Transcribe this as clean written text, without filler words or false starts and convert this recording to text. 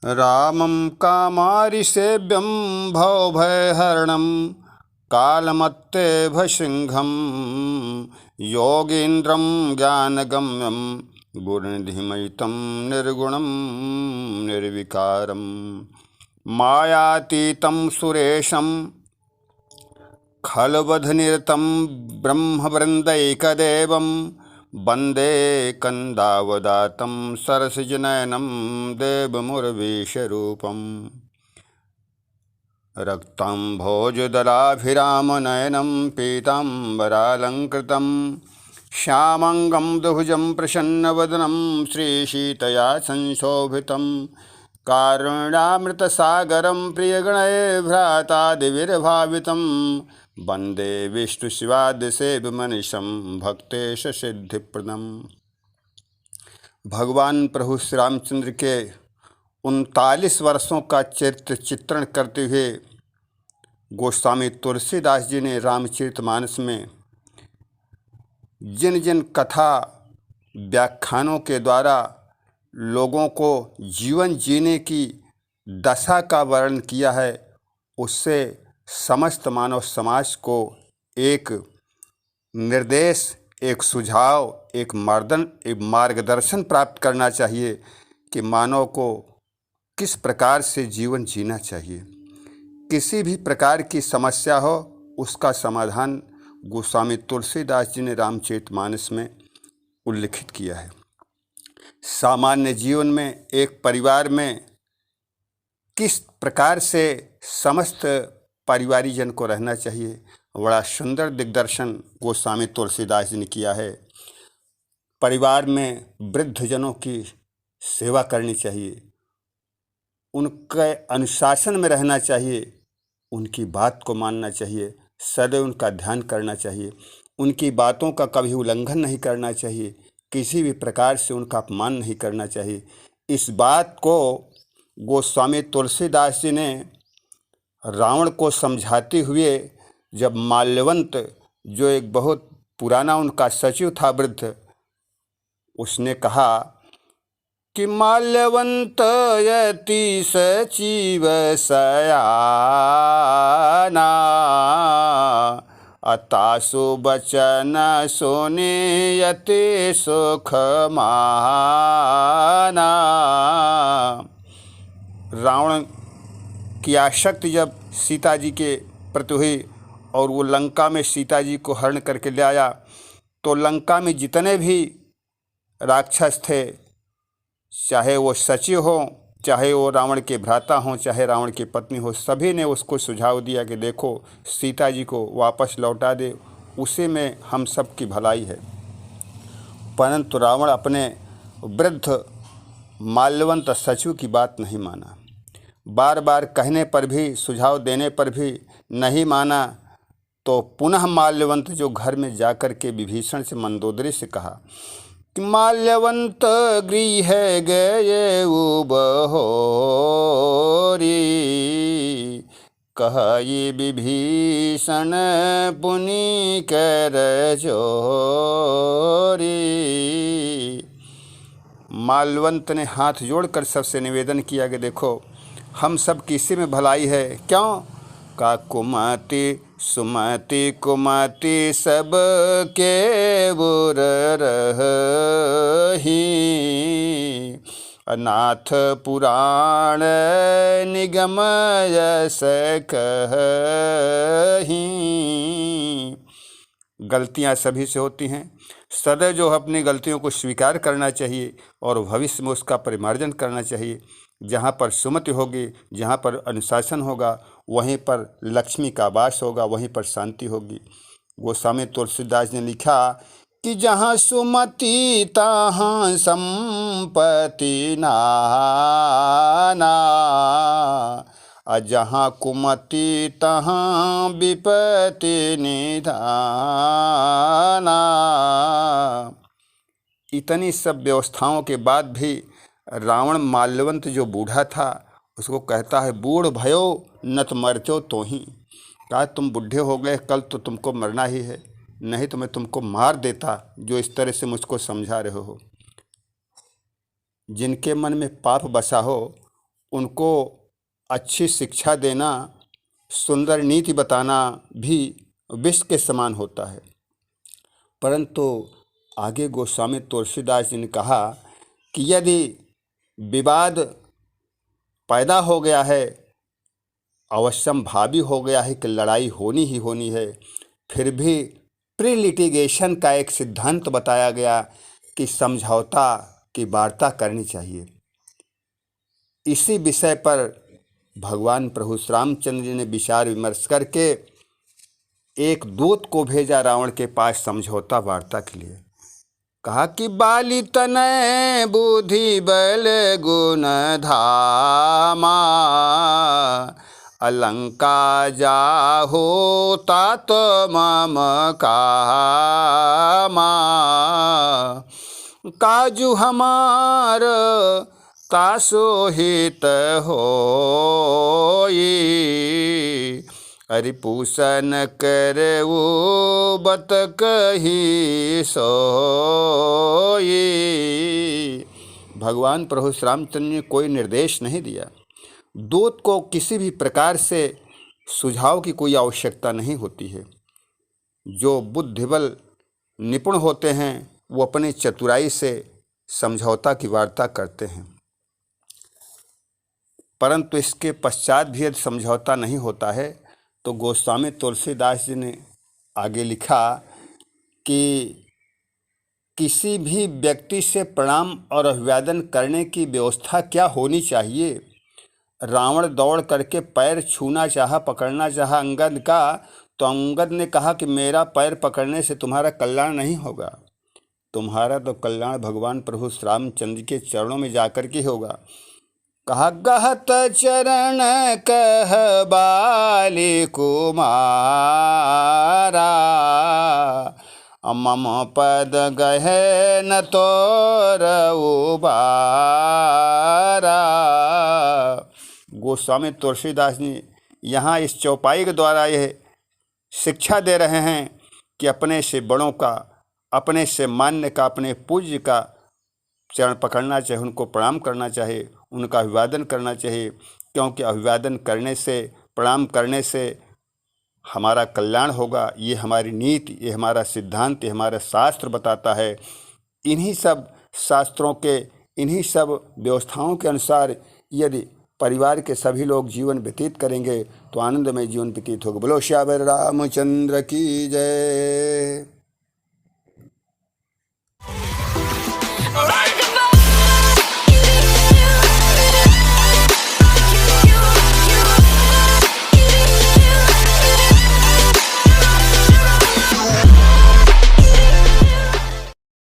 रामं कामारिसेव्यं भवभयहरणं कालमत्तेभसिंहं योगीन्द्रं ज्ञानगम्यं गुरुनिधिमयितं निर्गुणं निर्विकारं मायातीतं सुरेशं खलवधनिरतं ब्रह्मवृन्दैकदेवं वन्दे कन्दावदातं सरसिजनयनं देवमुर्वीशरूपम् रक्ताम्भोजदलाभिरामनयनं पीताम्बरालङ्कृतं श्यामङ्गं दुभुजं प्रसन्नवदनं श्रीसीतया संशोभितं कारुण्यामृतसागरं प्रियगणैर्भ्रातादिविर्भावितं वन्दे विष्णुशिवादिसेव्यमनिशं भक्तेशसिद्धिप्रदम्। भगवान प्रभु श्री रामचंद्र के 39 वर्षों का चरित्र चित्रण करते हुए गोस्वामी तुलसीदास जी ने रामचरितमानस में जिन जिन कथा व्याख्यानों के द्वारा लोगों को जीवन जीने की दशा का वर्णन किया है, उससे समस्त मानव समाज को एक निर्देश, एक सुझाव, एक मार्गदर्शन प्राप्त करना चाहिए कि मानव को किस प्रकार से जीवन जीना चाहिए। किसी भी प्रकार की समस्या हो, उसका समाधान गोस्वामी तुलसीदास जी ने रामचरितमानस में उल्लिखित किया है। सामान्य जीवन में एक परिवार में किस प्रकार से समस्त परिवारीजन को रहना चाहिए, बड़ा सुंदर दिग्दर्शन गोस्वामी तुलसीदास जी ने किया है। परिवार में वृद्धजनों की सेवा करनी चाहिए, उनके अनुशासन में रहना चाहिए, उनकी बात को मानना चाहिए, सदैव उनका ध्यान करना चाहिए, उनकी बातों का कभी उल्लंघन नहीं करना चाहिए, किसी भी प्रकार से उनका अपमान नहीं करना चाहिए। इस बात को गोस्वामी तुलसीदास जी ने रावण को समझाते हुए जब माल्यवंत, जो एक बहुत पुराना उनका सचिव था वृद्ध, उसने कहा कि माल्यवंत यति सचिव सयाना अतासु बचन सुने यति सुख माना। रावण की आसक्ति जब सीता जी के प्रति हुई और वो लंका में सीता जी को हरण करके ले आया, तो लंका में जितने भी राक्षस थे, चाहे वो सचिव हो, चाहे वो रावण के भ्राता हों, चाहे रावण की पत्नी हो, सभी ने उसको सुझाव दिया कि देखो सीता जी को वापस लौटा दे, उसी में हम सब की भलाई है। परंतु रावण अपने वृद्ध माल्यवंत सचिव की बात नहीं माना। बार बार कहने पर भी, सुझाव देने पर भी नहीं माना। तो पुनः माल्यवंत जो घर में जाकर के विभीषण से मंदोदरी से कहा कि माल्यवंत गृह गए बहोरी, कहि विभीषण पुनि कर जोरी। माल्यवंत ने हाथ जोड़कर सबसे निवेदन किया कि देखो हम सब किसी में भलाई है, क्यों? का कुमति सुमति कुमति सब के बुर रही, अनाथ पुराण निगम यस कही। गलतियां सभी से होती हैं, सदैव जो अपनी गलतियों को स्वीकार करना चाहिए और भविष्य में उसका परिमार्जन करना चाहिए। जहाँ पर सुमति होगी, जहाँ पर अनुशासन होगा, वहीं पर लक्ष्मी का वास होगा, वहीं पर शांति होगी। गोस्वामी तुलसीदास ने लिखा कि जहाँ सुमति तहाँ संपत्ति नाना, जहाँ कुमति तहाँ विपत्ति निधाना। इतनी सब व्यवस्थाओं के बाद भी रावण माल्यवंत जो बूढ़ा था उसको कहता है, बूढ़ भयो नत मरचो तो ही। कहा तुम बूढ़े हो गए, कल तो तुमको मरना ही है, नहीं तो मैं तुमको मार देता, जो इस तरह से मुझको समझा रहे हो। जिनके मन में पाप बसा हो उनको अच्छी शिक्षा देना, सुंदर नीति बताना भी विष के समान होता है। परंतु आगे गोस्वामी तुलसीदास जी ने कहा कि यदि विवाद पैदा हो गया है, अवश्यम भावी हो गया है कि लड़ाई होनी ही होनी है, फिर भी प्री लिटिगेशन का एक सिद्धांत बताया गया कि समझौता की वार्ता करनी चाहिए। इसी विषय पर भगवान प्रभु श्री रामचंद्र जी ने विचार विमर्श करके एक दूत को भेजा रावण के पास समझौता वार्ता के लिए। कहा कि बाली तनय बुद्धि बल गुण धामा, अलंका जाहो तात मम कामा, काजू हमार तासो हित होई, हरिपूषण करऊ बत कही सोई। भगवान प्रभु श्री रामचंद्र ने कोई निर्देश नहीं दिया। दूत को किसी भी प्रकार से सुझाव की कोई आवश्यकता नहीं होती है। जो बुद्धिबल निपुण होते हैं वो अपनी चतुराई से समझौता की वार्ता करते हैं। परंतु इसके पश्चात भी यदि समझौता नहीं होता है तो गोस्वामी तुलसीदास जी ने आगे लिखा कि किसी भी व्यक्ति से प्रणाम और अभिवादन करने की व्यवस्था क्या होनी चाहिए। रावण दौड़ करके पैर छूना चाहा, पकड़ना चाहा अंगद का, तो अंगद ने कहा कि मेरा पैर पकड़ने से तुम्हारा कल्याण नहीं होगा, तुम्हारा तो कल्याण भगवान प्रभु श्री रामचंद्र के चरणों में जाकर के होगा। कहा गहत चरण कह बाली कुमारा, मम पद गहे न तोर उबारा। गोस्वामी तुलसीदास जी यहाँ इस चौपाई के द्वारा यह शिक्षा दे रहे हैं कि अपने से बड़ों का, अपने से मान्य का, अपने पूज्य का चरण पकड़ना चाहिए, उनको प्रणाम करना चाहिए, उनका अभिवादन करना चाहिए, क्योंकि अभिवादन करने से, प्रणाम करने से हमारा कल्याण होगा। ये हमारी नीति, ये हमारा सिद्धांत, ये हमारा शास्त्र बताता है। इन्हीं सब शास्त्रों के, इन्हीं सब व्यवस्थाओं के अनुसार यदि परिवार के सभी लोग जीवन व्यतीत करेंगे तो आनंदमय जीवन व्यतीत होगा। बोलो श्यावर रामचंद्र की जय।